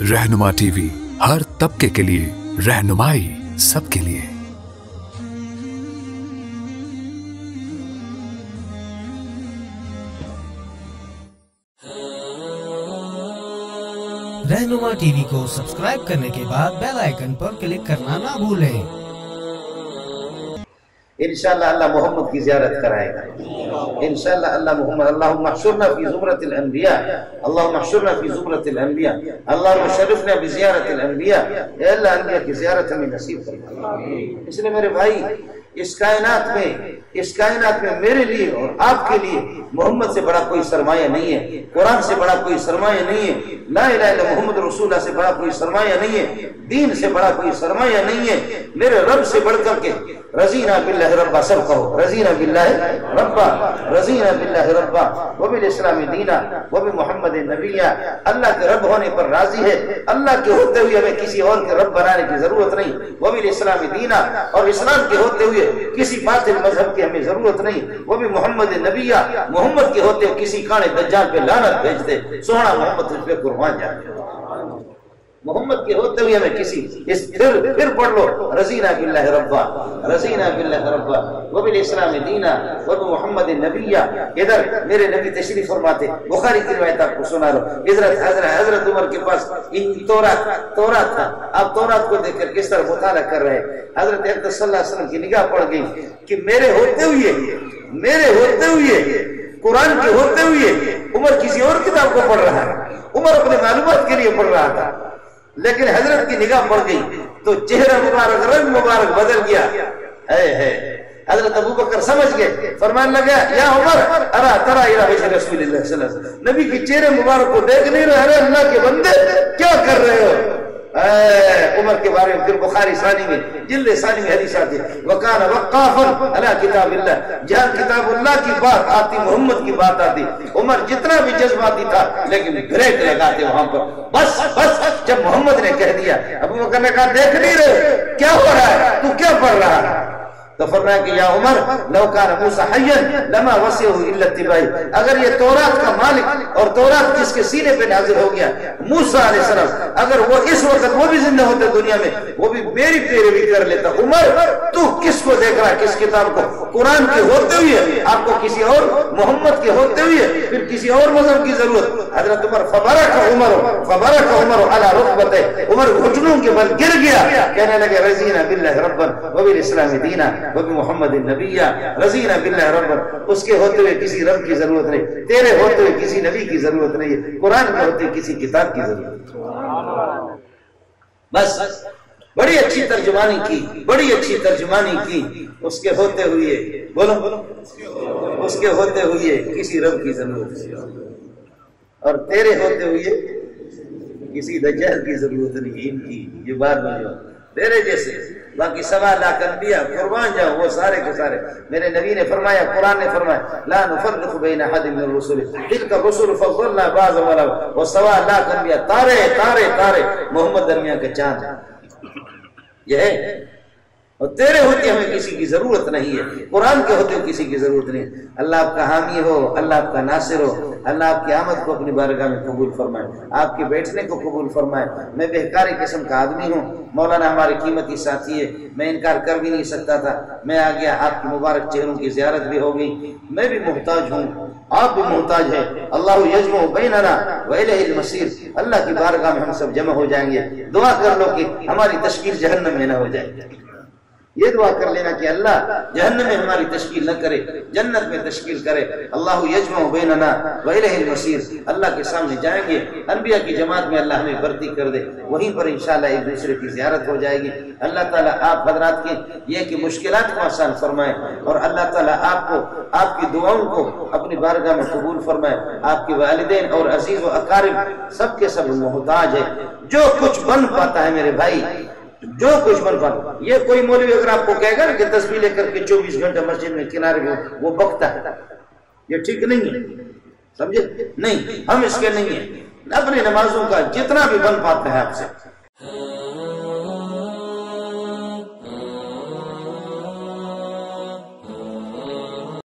रहनुमा टीवी, हर तबके के लिए रहनुमाई सबके लिए। रहनुमा टीवी को सब्सक्राइब करने के बाद बेल आइकन पर क्लिक करना ना भूलें। इंशाअल्लाह अल्लाह मोहम्मद की ज़ियारत कराएगा। इंशाअल्लाह अल्लाह मोहम्मद अल्लाहुम्मा अहशुरना फी ज़ुमरतिल अंबिया, अल्लाहुम्मा अहशुरना फी ज़ुमरतिल अंबिया, अल्लाहुम्मा शर्रिफना बि ज़ियारतिल अंबिया। ए अल्लाह अंबिया की ज़ियारत हमें नसीब फरमा। इसलिए मेरे भाई, इस कायनात में मेरे लिए और आपके लिए मोहम्मद से बड़ा कोई सरमाया नहीं है, कुरान से बड़ा कोई सरमाया नहीं है, ला इलाहा इल्लल्लाह मोहम्मद रसूलुल्लाह से बड़ा कोई सरमाया नहीं है, दीन से बड़ा कोई सरमाया नहीं है। मेरे रब से बढ़कर के रज़ीना बिल्लाहि रब्बा, सब कहो रज़ीना बिल्लाहि रब्बा, रज़ीना बिल्लाहि रब्बा व बिल इस्लामी दीना व बि मुहम्मदिन नबिय्या। अल्लाह के रब होने पर राजी है, अल्लाह के होते हुए हमें किसी और के रब बनाने की जरूरत नहीं। व बिल इस्लामी दीना, और इस्लाम के होते हुए किसी बातिल मजहब की हमें जरूरत नहीं। वो भी मोहम्मद नबिया, मोहम्मद के होते हुए किसी काने दज्जाल पे लानत भेज दे, सोहना मोहम्मद तुझ पे कुर्बान जाए। मोहम्मद के होते हुए हमें किसी फिर पढ़ लो रज़ीना बिल्लाहि रब्बा, रज़ीना बिल्लाहि रब्बा व बिल इस्लामी दीना व बि मुहम्मदिन नबिय्या। इधर मेरे नबी तशरीफ फरमाते, बुखारी की रिवायत आपको सुना लो। हजरत उमर के पास तौरात था। आप तौरात को देखकर किस तरह मुताला कर रहे हैं। हजरत अक़दस सल्लल्लाहु अलैहि वसल्लम की निगाह पड़ गई कि मेरे होते हुए कुरान के होते हुए उमर किसी और किताब को पढ़ रहा है। उमर अपने मालूमात के लिए पढ़ रहा था, लेकिन हजरत की निगाह पड़ गई तो चेहरा मुबारक, रंग मुबारक बदल गया। हजरत अबू बकर समझ गए, फरमान लगा या उमर अरा तरा इला वजह रसूलुल्लाह सल्लल्लाहु अलैहि वसल्लम, नबी के चेहरे मुबारक को देख नहीं रहे, अल्लाह के बंदे क्या कर रहे हो। उमर के बारे में फिर बुखारी सानी में जिल्द सानी में हदीस आती है, वकाना वक्काफन अला किताबिल्लाह, जहां किताबुल्लाह की बात आती, मोहम्मद की बात आती, उमर जितना भी जज्बाती था लेकिन ब्रेक लगाते वहां पर। बस जब मोहम्मद ने कह दिया, अबू बकर ने कहा देख नहीं रहे क्या हो रहा है, तू क्या पढ़ रहा है। तो फरमाया कि या उमर लौ काना मूसा हय्यन लमा वसिअहु इल्ला इत्तिबाई, अगर ये तौरात का मालिक और तौरात जिसके सीने पे नाजिल हो गया मूसा अलैहिस्सलाम, अगर वो इस वक्त वो भी जिंदा होते दुनिया में, वो भी मेरी पैरवी कर लेता। उमर तू किसको देख रहा है, किस किताब को? कुरान के होते हुए आपको किसी और, मोहम्मद के होते हुए फिर किसी और मजहब की जरूरत। हजरत उमर फबरक उमर अला रुकबते, उमर घुटनों के बल गिर गया, कहने लगे रज़ीना बिल्लाहि रब्बन व बिल इस्लामी दीना व बि मुहम्मदिन नबिय्या, रज़ीना बिल्लाहि रब्बन। उसके होते हुए किसी रब की जरूरत नहीं, तेरे होते हुए किसी नबी की जरूरत नहीं है, कुरान के होते हुए किसी किताब की जरूरत। बस बड़ी अच्छी तर्जुमानी की, उसके होते हुए बोलो उसके होते हुए किसी रब की जरूरत नहीं, और तेरे होते हुए किसी दज्जाल की जरूरत नहीं। इनकी ये बात में जो तेरे जैसे बाकी 1.25 लाख अंबिया कुर्बान जाओ, वो सारे के सारे। मेरे नबी ने फरमाया, कुरान ने फरमाया, ला नुफर्रिकु बैना अहदिन मिन रुसुलिह, तिलका रुसुल फज़्ज़लना बअज़हुम अला बअज़। वो 1.25 लाख अंबिया तारे मोहम्मद दरमियान के चांद ये है। और तेरे होते हमें किसी की जरूरत नहीं है, कुरान के होते किसी की जरूरत नहीं। अल्लाह आपका हामी हो, अल्लाह आपका नासिर हो, अल्लाह आपकी आमद को अपनी बारगाह में कबूल फरमाए, आपके बैठने को कबूल फरमाए। मैं बेहकारी किस्म का आदमी हूँ, मौलाना हमारे कीमती साथी है, मैं इनकार कर भी नहीं सकता था। मैं आ गया, आपकी मुबारक चेहरों की ज़ियारत भी हो गई। मैं भी मुहताज हूँ, आप भी मुहताज है। अल्लाहु यजमउ बैनना व इलैहिल मसीर, अल्लाह की बारगाह में हम सब जमा हो जाएंगे। दुआ कर लो कि हमारी तशकील जहन्नम में न हो जाए। ये दुआ कर लेना कि अल्लाह जहन्नम में हमारी तशकील न करे, जन्नत में तशकील करे। अल्लाहु यजमउ बैनना व इलैहिल मसीर, अल्लाह के सामने जाएंगे, अनबिया की जमात में अल्लाह हमें भर्ती कर दे, वहीं पर इंशाअल्लाह एक दूसरे की ज़ियारत हो जाएगी। अल्लाह ताला आप हजरात की ये कि मुश्किलात को आसान फरमाए, और अल्लाह ताला आपको, आपकी दुआओं को अपनी बारगाह में कबूल फरमाए। आपके वालिदैन और अजीज व अकारिब सबके सब मोहताज है। जो कुछ बन पाता है मेरे भाई, जो कुछ बन पाता, ये कोई मौलवी अगर आपको कहेगा ना कि तस्बीह लेकर के 24 घंटे मस्जिद में किनारे में वो बकता है, ये ठीक नहीं है, समझे? नहीं, हम इसके नहीं है। अपनी नमाजों का जितना भी बन पाता है आपसे